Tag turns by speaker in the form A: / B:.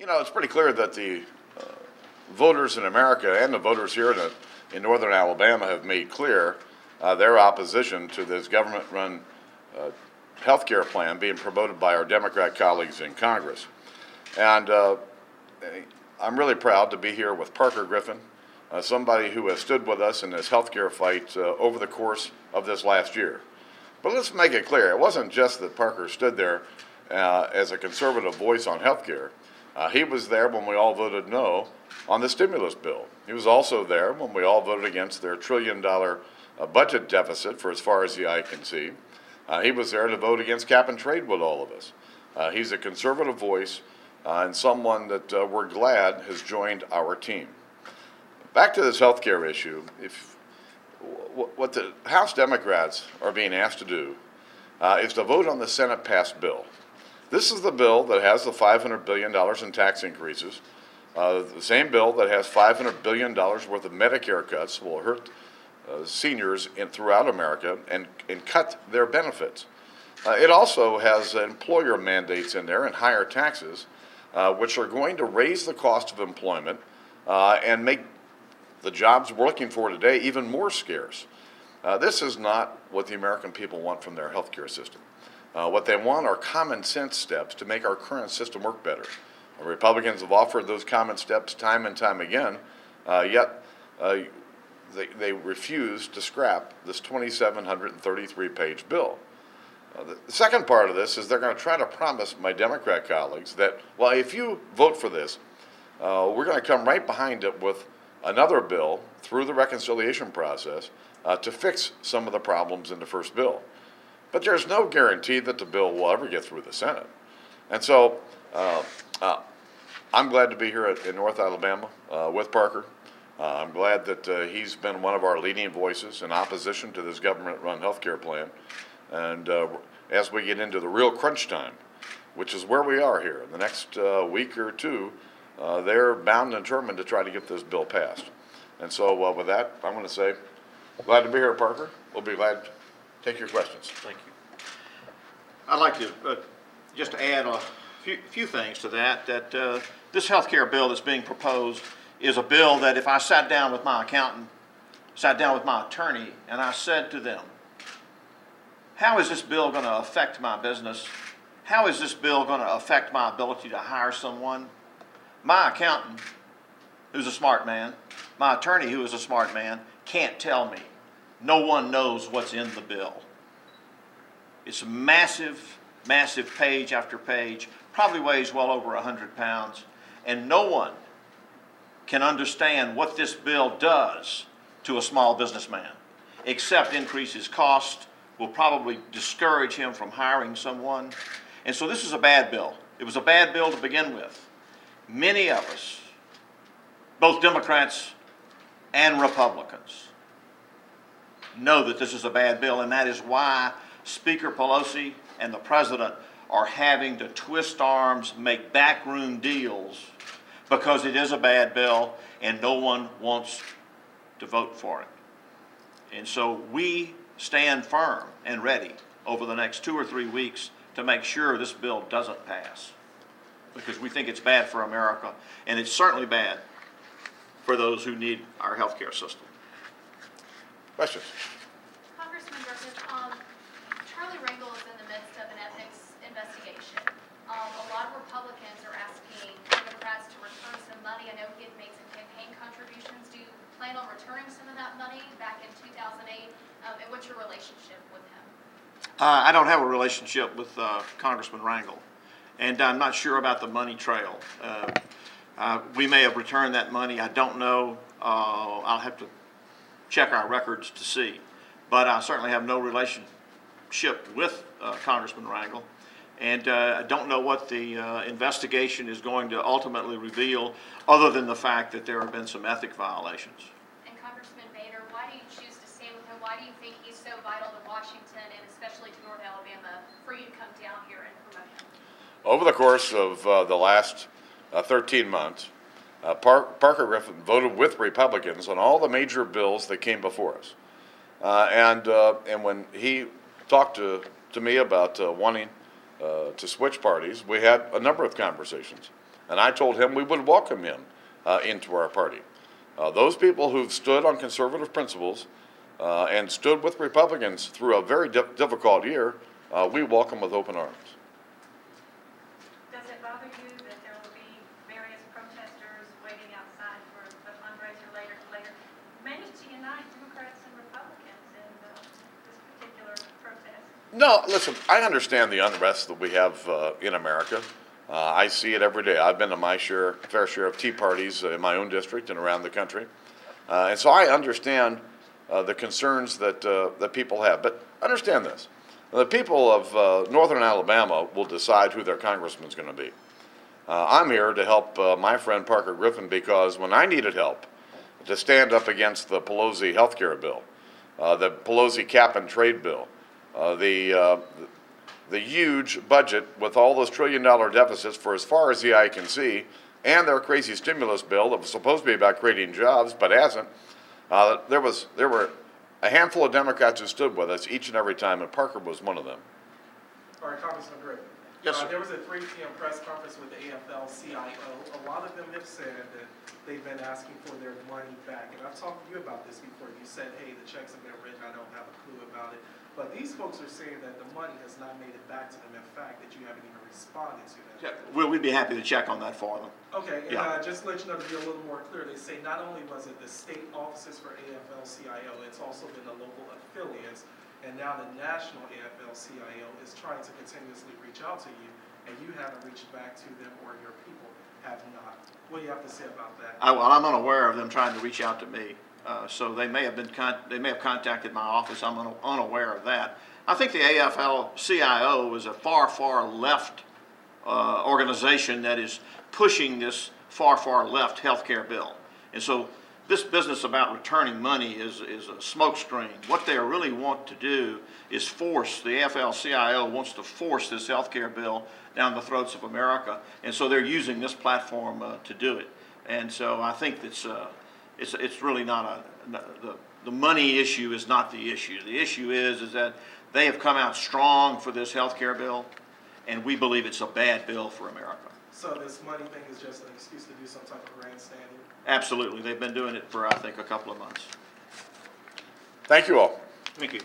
A: It's pretty clear that the voters in America and the voters here in northern Alabama have made clear their opposition to this government-run health care plan being promoted by our Democrat colleagues in Congress. And I'm really proud to be here with Parker Griffin, somebody who has stood with us in this health care fight over the course of this last year. But let's make it clear, it wasn't just that Parker stood there as a conservative voice on health care. He was there when we all voted no on the stimulus bill. He was also there when we all voted against their $1 trillion budget deficit for as far as the eye can see. He was there to vote against cap and trade with all of us. He's a conservative voice and someone that we're glad has joined our team. Back to this health care issue, what the House Democrats are being asked to do is to vote on the Senate-passed bill. This is the bill that has the $500 billion in tax increases, the same bill that has $500 billion worth of Medicare cuts will hurt seniors throughout America and cut their benefits. It also has employer mandates in there and higher taxes, which are going to raise the cost of employment and make the jobs we're looking for today even more scarce. This is not what the American people want from their health care system. What they want are common sense steps to make our current system work better. Republicans have offered those common steps time and time again, yet they refuse to scrap this 2,733-page bill. The second part of this is they're going to try to promise my Democrat colleagues that, well, if you vote for this, we're going to come right behind it with another bill through the reconciliation process to fix some of the problems in the first bill. But there's no guarantee that the bill will ever get through the Senate. And so I'm glad to be here in North Alabama with Parker. I'm glad that he's been one of our leading voices in opposition to this government-run health care plan. And as we get into the real crunch time, which is where we are here, in the next week or two, they're bound and determined to try to get this bill passed. And so with that, I'm going to say, glad to be here, Parker. We'll be glad to take your questions.
B: Thank you. I'd like to just add a few things to that this health care bill that's being proposed is a bill that if I sat down with my accountant, sat down with my attorney, and I said to them, how is this bill going to affect my business? How is this bill going to affect my ability to hire someone? My accountant, who's a smart man, my attorney, who is a smart man, can't tell me. No one knows what's in the bill. It's massive, massive page after page, probably weighs well over 100 pounds, and no one can understand what this bill does to a small businessman, except increase his cost, will probably discourage him from hiring someone. And so this is a bad bill. It was a bad bill to begin with. Many of us, both Democrats and Republicans, know that this is a bad bill, and that is why Speaker Pelosi and the President are having to twist arms, make backroom deals, because it is a bad bill and no one wants to vote for it. And so we stand firm and ready over the next 2 or 3 weeks to make sure this bill doesn't pass, because we think it's bad for America, and it's certainly bad for those who need our health care system.
A: Questions?
C: Congressman Griffith, Charlie Rangel is in the midst of an ethics investigation. A lot of Republicans are asking Democrats to return some money. I know he had made some campaign contributions. Do you plan on returning some of that money back in 2008? And what's your relationship with him?
B: I don't have a relationship with Congressman Rangel, and I'm not sure about the money trail. We may have returned that money. I don't know. I'll have to check our records to see. But I certainly have no relationship with Congressman Rangel. And I don't know what the investigation is going to ultimately reveal, other than the fact that there have been some ethic violations.
C: And Congressman Boehner, why do you choose to stand with him? Why do you think he's so vital to Washington and especially to North Alabama for you to come down here and promote him?
A: Over the course of the last 13 months, Parker Griffith voted with Republicans on all the major bills that came before us. And when he talked to me about wanting to switch parties, we had a number of conversations. And I told him we would welcome him into our party. Those people who've stood on conservative principles and stood with Republicans through a very difficult year, we welcome with open arms.
D: Does it bother you that there will be various protesters waiting outside for the fundraiser later, managed to unite Democrats and Republicans in this particular protest?
A: No, listen, I understand the unrest that we have in America. I see it every day. I've been to my fair share of tea parties in my own district and around the country. And so I understand the concerns that people have. But understand this. The people of northern Alabama will decide who their congressman's going to be. I'm here to help my friend Parker Griffin because when I needed help to stand up against the Pelosi health care bill, the Pelosi cap and trade bill, the huge budget with all those $1 trillion deficits for as far as the eye can see, and their crazy stimulus bill that was supposed to be about creating jobs but hasn't, there were a handful of Democrats who stood with us each and every time, and Parker was one of them.
E: All right, Congressman Griffith.
B: Yes, sir.
E: There was a 3 p.m. press conference with the AFL-CIO. A lot of them have said that they've been asking for their money back. And I've talked to you about this before. You said, hey, the checks have been written. I don't have a clue about it. But these folks are saying that the money has not made it back to them. In fact, that you haven't even responded to them.
B: Yeah, well, we'd be happy to check on that for them.
E: Okay, and
B: Yeah.
E: just to let you know, to be a little more clear, they say not only was it the state offices for AFL-CIO, it's also been the local affiliates, and now the national AFL-CIO is trying to continuously reach out to you, and you haven't reached back to them, or your people have not. What do you have to say about that?
B: I'm unaware of them trying to reach out to me, so they may have contacted my office. I'm unaware of that. I think the AFL-CIO is a far left organization that is pushing this far left health care bill. And so this business about returning money is a smokescreen. What they really want to do is the AFL-CIO wants to force this health care bill down the throats of America. And so they're using this platform to do it. And so I think it's really not the money issue is not the issue. The issue is that they have come out strong for this health care bill, and we believe it's a bad bill for America.
E: So this money thing is just an excuse to do some type of grandstanding?
B: Absolutely. They've been doing it for, I think, a couple of months.
A: Thank you all.
B: Thank you.